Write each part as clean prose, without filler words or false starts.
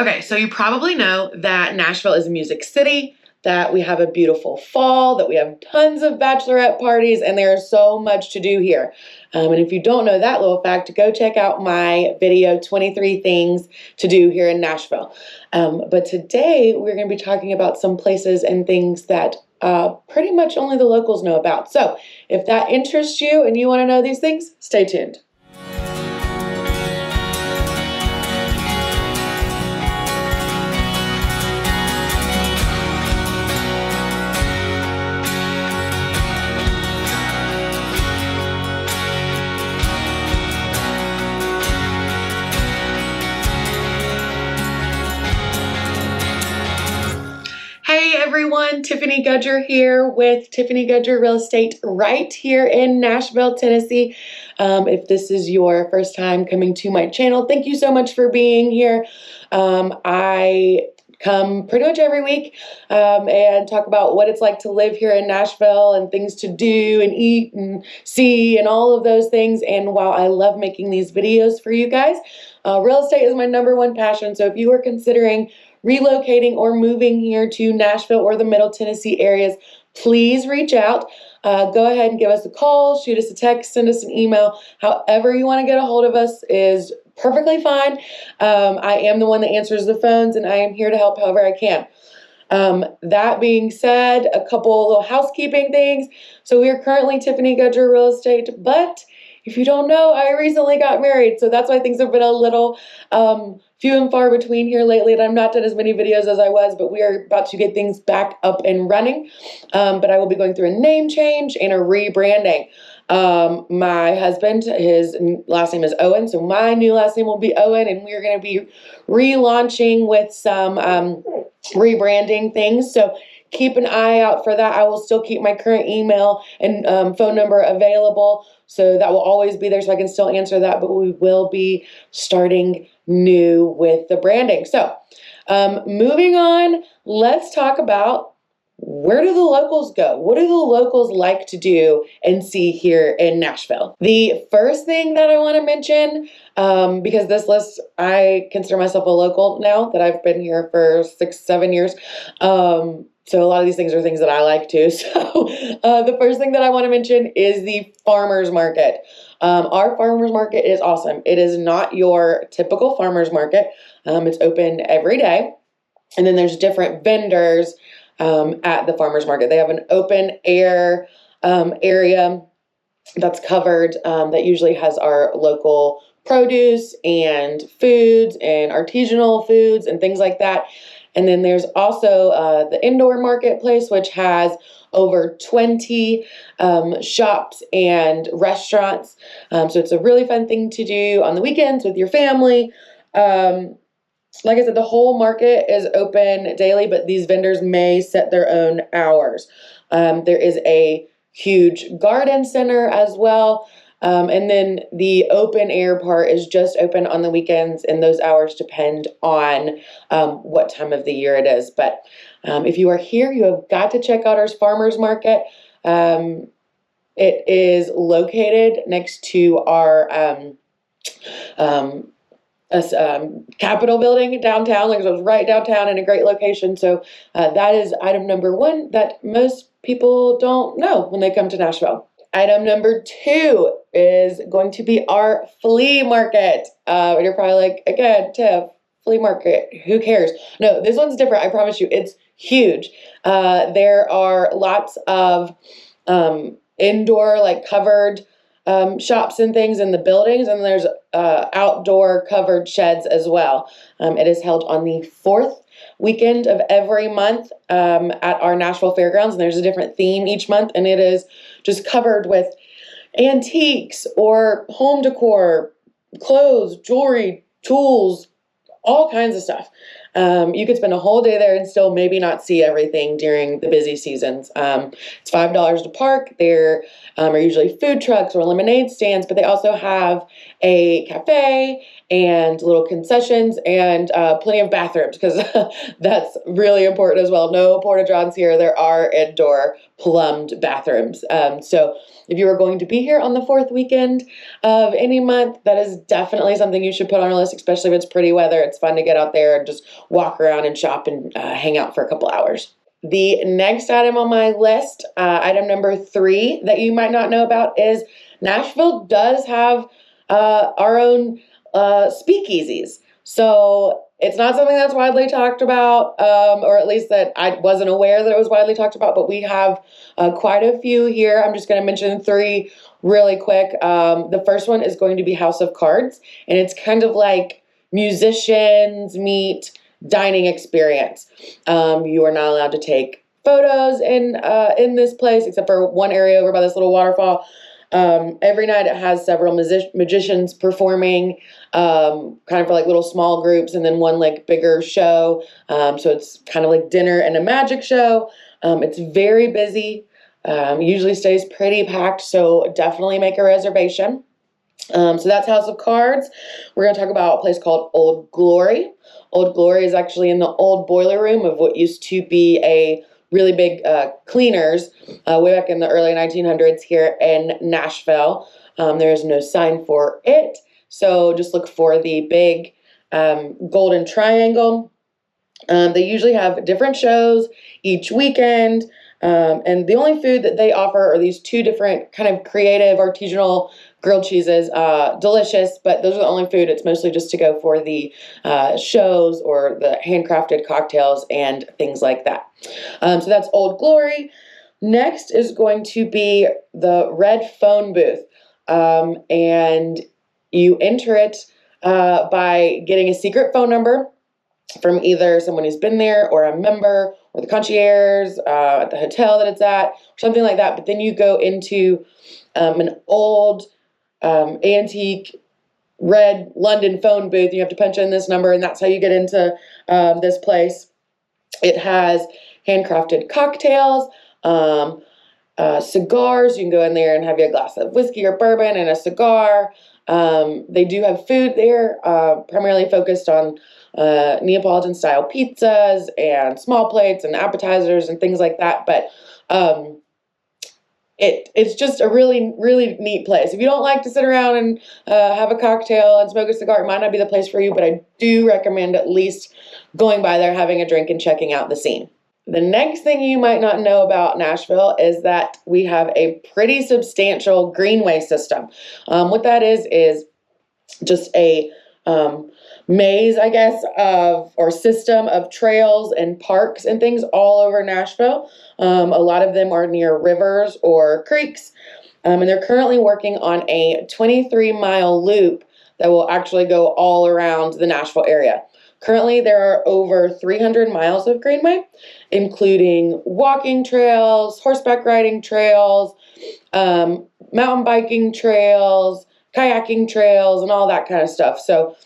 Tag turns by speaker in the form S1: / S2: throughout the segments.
S1: Okay, so you probably know that Nashville is a music city, that we have a beautiful fall, that we have tons of bachelorette parties, and there is so much to do here. And if you don't know that little fact, go check out my video, 23 Things to Do Here in Nashville. But today we're going to be talking about some places and things that pretty much only the locals know about. So if that interests you and you want to know these things, stay tuned. Hey everyone, Tiffany Gudger here with Tiffany Gudger Real Estate right here in Nashville, Tennessee. If this is your first time coming to my channel, thank you so much for being here. I come pretty much every week and talk about what it's like to live here in Nashville and things to do and eat and see and all of those things. And while I love making these videos for you guys, real estate is my #1 passion. So if you are considering relocating or moving here to Nashville or the Middle Tennessee areas, please reach out. Go ahead and give us a call, shoot us a text, send us an email. However you want to get a hold of us is perfectly fine. I am the one that answers the phones, and I am here to help however I can. That being said, a couple little housekeeping things. So we are currently Tiffany Gudger Real Estate, but if you don't know, I recently got married, so that's why things have been a little few and far between here lately, and I've not done as many videos as I was, but we are about to get things back up and running. But I will be going through a name change and a rebranding. My husband, his last name is Owen, so my new last name will be Owen, and we're going to be relaunching with some rebranding things. So keep an eye out for that. I will still keep my current email and phone number available, so that will always be there so I can still answer that, but we will be starting new with the branding. So moving on, let's talk about where do the locals go? What do the locals like to do and see here in Nashville? The first thing that I want to mention, because this list, I consider myself a local now that I've been here for 6-7 years. So a lot of these things are things that I like too. So the first thing that I want to mention is the farmers market. Our farmers market is awesome. It is not your typical farmers market. It's open every day. And then there's different vendors at the farmers market. They have an open air area that's covered that usually has our local produce and foods and artisanal foods and things like that. And then there's also the indoor marketplace, which has over 20 shops and restaurants. So it's a really fun thing to do on the weekends with your family. Like I said, the whole market is open daily, but these vendors may set their own hours. There is a huge garden center as well. And then the open air part is just open on the weekends, and those hours depend on what time of the year it is. But if you are here, you have got to check out our farmers market. It is located next to our Capitol building downtown. Like, it was right downtown in a great location. So that is item #1 that most people don't know when they come to Nashville. Item #2 is going to be our flea market. And you're probably like, again, Tiff, flea market, who cares? No, this one's different. I promise you, it's huge. There are lots of indoor, like covered shops and things in the buildings, and there's outdoor covered sheds as well. It is held on the 4th weekend of every month at our Nashville Fairgrounds, and there's a different theme each month, and it is just covered with antiques or home decor, clothes, jewelry, tools, all kinds of stuff. You could spend a whole day there and still maybe not see everything during the busy seasons. It's $5 to park. There are usually food trucks or lemonade stands, but they also have a cafe and little concessions and plenty of bathrooms, because that's really important as well. No porta johns here. There are indoor plumbed bathrooms. So if you are going to be here on the fourth weekend of any month, that is definitely something you should put on your list, especially if it's pretty weather. It's fun to get out there and just walk around and shop and hang out for a couple hours. The next item on my list, item number 3 that you might not know about, is Nashville does have our own speakeasies. So it's not something that's widely talked about, or at least that I wasn't aware that it was widely talked about, but we have quite a few here. I'm just going to mention 3 really quick. The first one is going to be House of Cards, and it's kind of like musicians meet dining experience. You are not allowed to take photos in this place, except for one area over by this little waterfall. Every night it has several magicians performing, kind of for like little small groups, and then one like bigger show. So it's kind of like dinner and a magic show. It's very busy. Usually stays pretty packed, so definitely make a reservation. So that's House of Cards. We're going to talk about a place called Old Glory. Old Glory is actually in the old boiler room of what used to be a really big cleaners way back in the early 1900s here in Nashville. There is no sign for it, so just look for the big golden triangle. They usually have different shows each weekend. And the only food that they offer are these 2 different kind of creative artisanal grilled cheeses. Delicious, but those are the only food. It's mostly just to go for the shows or the handcrafted cocktails and things like that. So that's Old Glory. Next is going to be the Red Phone Booth. And you enter it by getting a secret phone number from either someone who's been there or a member or the concierge at the hotel that it's at, or something like that. But then you go into an old antique red London phone booth. You have to punch in this number, and that's how you get into this place. It has handcrafted cocktails, cigars. You can go in there and have you a glass of whiskey or bourbon and a cigar. They do have food there, primarily focused on Neapolitan style pizzas and small plates and appetizers and things like that. But it's just a really, really neat place. If you don't like to sit around and have a cocktail and smoke a cigar, it might not be the place for you, but I do recommend at least going by there, having a drink, and checking out the scene. The next thing you might not know about Nashville is that we have a pretty substantial greenway system. What that is just a maze, I guess, or system of trails and parks and things all over Nashville. A lot of them are near rivers or creeks, and they're currently working on a 23-mile loop that will actually go all around the Nashville area. Currently, there are over 300 miles of greenway, including walking trails, horseback riding trails, mountain biking trails, kayaking trails, and all that kind of stuff. So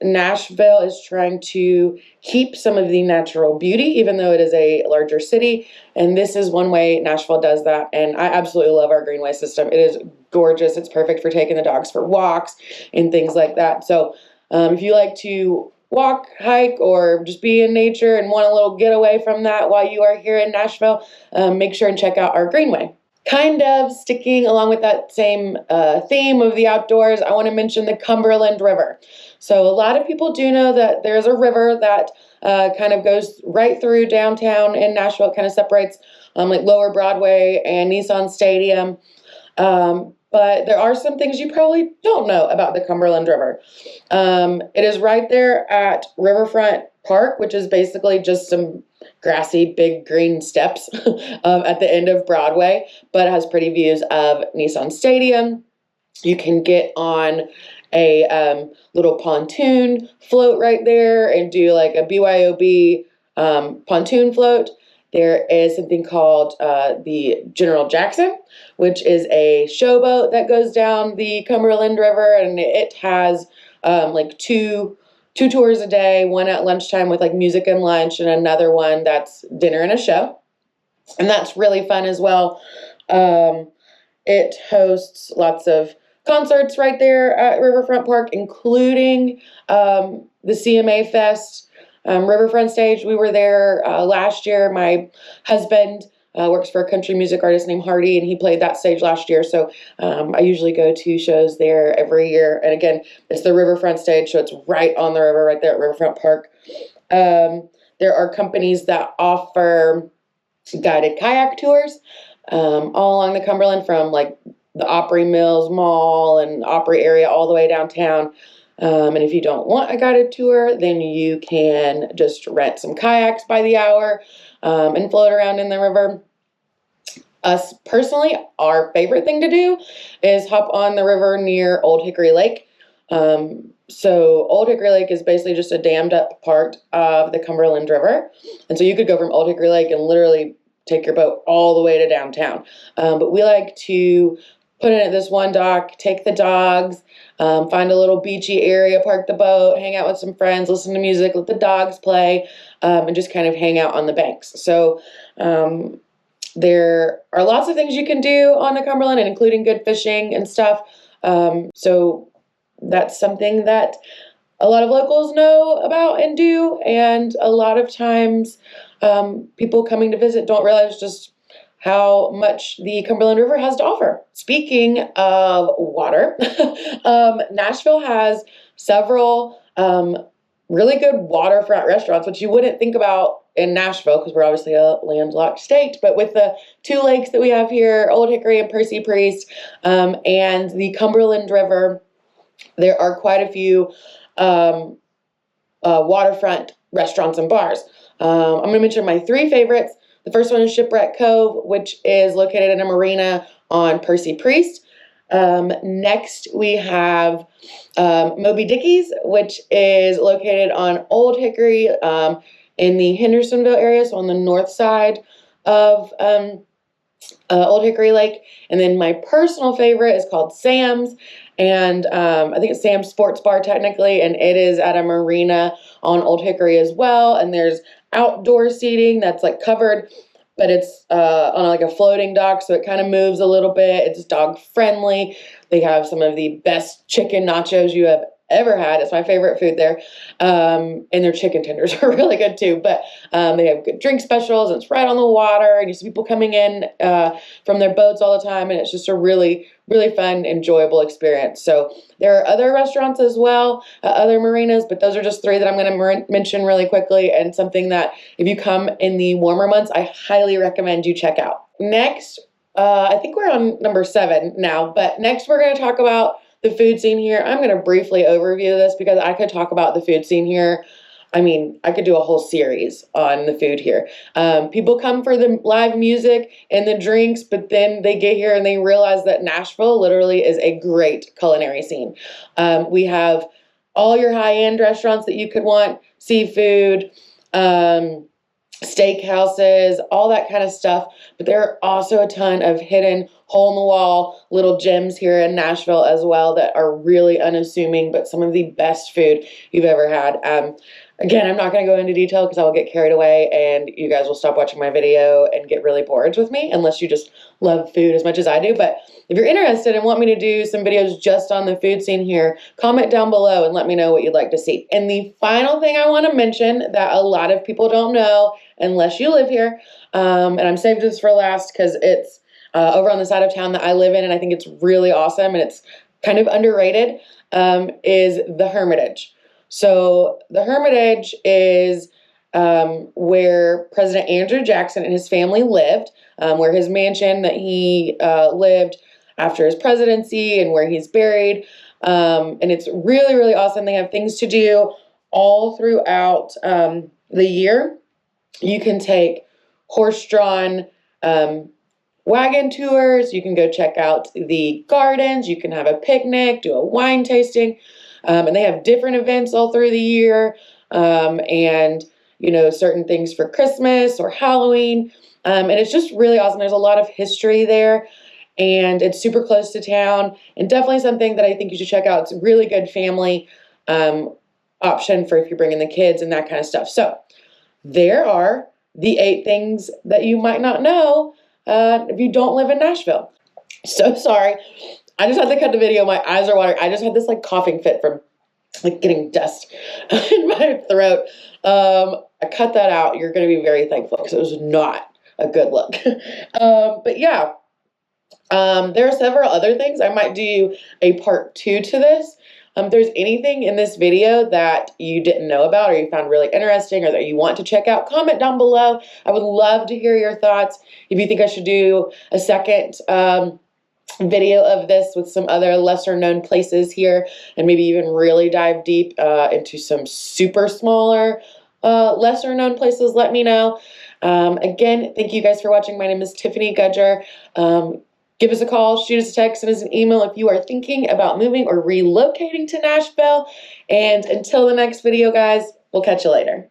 S1: Nashville is trying to keep some of the natural beauty, even though it is a larger city. And this is one way Nashville does that. And I absolutely love our greenway system. It is gorgeous. It's perfect for taking the dogs for walks and things like that. So if you like to walk, hike, or just be in nature and want a little getaway from that while you are here in Nashville, make sure and check out our greenway. Kind of sticking along with that same theme of the outdoors, I want to mention the Cumberland River. So a lot of people do know that there's a river that kind of goes right through downtown in Nashville. It kind of separates like Lower Broadway and Nissan Stadium. But there are some things you probably don't know about the Cumberland River. It is right there at Riverfront Park, which is basically just some grassy, big green steps at the end of Broadway, but it has pretty views of Nissan Stadium. You can get on a little pontoon float right there and do like a BYOB pontoon float. There is something called the General Jackson, which is a showboat that goes down the Cumberland River, and it has like two 2 tours a day, one at lunchtime with like music and lunch, and another one that's dinner and a show. And that's really fun as well. It hosts lots of concerts right there at Riverfront Park, including the CMA Fest, Riverfront Stage. We were there last year. My husband works for a country music artist named Hardy, and he played that stage last year. So I usually go to shows there every year. And again, it's the Riverfront Stage, so it's right on the river, right there at Riverfront Park. There are companies that offer guided kayak tours all along the Cumberland, from like the Opry Mills Mall and Opry area all the way downtown. And if you don't want a guided tour, then you can just rent some kayaks by the hour and float around in the river. Us personally, our favorite thing to do is hop on the river near Old Hickory Lake. So Old Hickory Lake is basically just a dammed up part of the Cumberland River. And so you could go from Old Hickory Lake and literally take your boat all the way to downtown. But we like to put in at this one dock, take the dogs, find a little beachy area, park the boat, hang out with some friends, listen to music, let the dogs play, and just kind of hang out on the banks. So there are lots of things you can do on the Cumberland, and including good fishing and stuff. So that's something that a lot of locals know about and do, and a lot of times people coming to visit don't realize just how much the Cumberland River has to offer. Speaking of water, Nashville has several really good waterfront restaurants, which you wouldn't think about in Nashville because we're obviously a landlocked state. But with the 2 lakes that we have here, Old Hickory and Percy Priest, and the Cumberland River, there are quite a few waterfront restaurants and bars. I'm going to mention my 3 favorites. The first one is Shipwreck Cove, which is located in a marina on Percy Priest. Next, we have Moby Dickey's, which is located on Old Hickory in the Hendersonville area, so on the north side of Old Hickory Lake. And then my personal favorite is called Sam's, and I think it's Sam's Sports Bar technically, and it is at a marina on Old Hickory as well. And there's outdoor seating that's like covered, but it's on like a floating dock, so it kind of moves a little bit. It's dog friendly. They have some of the best chicken nachos you have ever had. It's my favorite food there. And their chicken tenders are really good too. But they have good drink specials, and it's right on the water, and you see people coming in from their boats all the time, and it's just a really, really fun, enjoyable experience. So there are other restaurants as well, other marinas, but those are just 3 that I'm going to mention really quickly, and something that if you come in the warmer months, I highly recommend you check out. Next, I think we're on number 7 now, but next we're going to talk about the food scene here. I'm going to briefly overview this because I could talk about the food scene here. I mean, I could do a whole series on the food here. People come for the live music and the drinks, but then they get here and they realize that Nashville literally is a great culinary scene. We have all your high-end restaurants that you could want, seafood, steakhouses, all that kind of stuff. But there are also a ton of hidden hole-in-the-wall little gems here in Nashville as well that are really unassuming, but some of the best food you've ever had. Again, I'm not going to go into detail because I will get carried away and you guys will stop watching my video and get really bored with me unless you just love food as much as I do. But if you're interested and want me to do some videos just on the food scene here, comment down below and let me know what you'd like to see. And the final thing I want to mention that a lot of people don't know unless you live here, and I'm saving this for last because it's over on the side of town that I live in, and I think it's really awesome and it's kind of underrated, is the Hermitage. So the Hermitage is where President Andrew Jackson and his family lived, where his mansion that he lived after his presidency and where he's buried. And it's really, really awesome. They have things to do all throughout the year. You can take horse-drawn wagon tours. You can go check out the gardens. You can have a picnic, do a wine tasting. And they have different events all through the year. And, you know, certain things for Christmas or Halloween. And it's just really awesome. There's a lot of history there. And it's super close to town. And definitely something that I think you should check out. It's a really good family option for if you're bringing the kids and that kind of stuff. So there are the 8 things that you might not know if you don't live in Nashville. So sorry. I just had to cut the video. My eyes are watering. I just had this like coughing fit from like getting dust in my throat. I cut that out. You're going to be very thankful because it was not a good look. But yeah, there are several other things. I might do a part 2 to this. If there's anything in this video that you didn't know about or you found really interesting or that you want to check out, comment down below. I would love to hear your thoughts. If you think I should do a second video of this with some other lesser known places here and maybe even really dive deep into some super smaller lesser known places, let me know. Again, thank you guys for watching. My name is Tiffany Gudger. Give us a call, shoot us a text, send us an email if you are thinking about moving or relocating to Nashville. And until the next video, guys, we'll catch you later.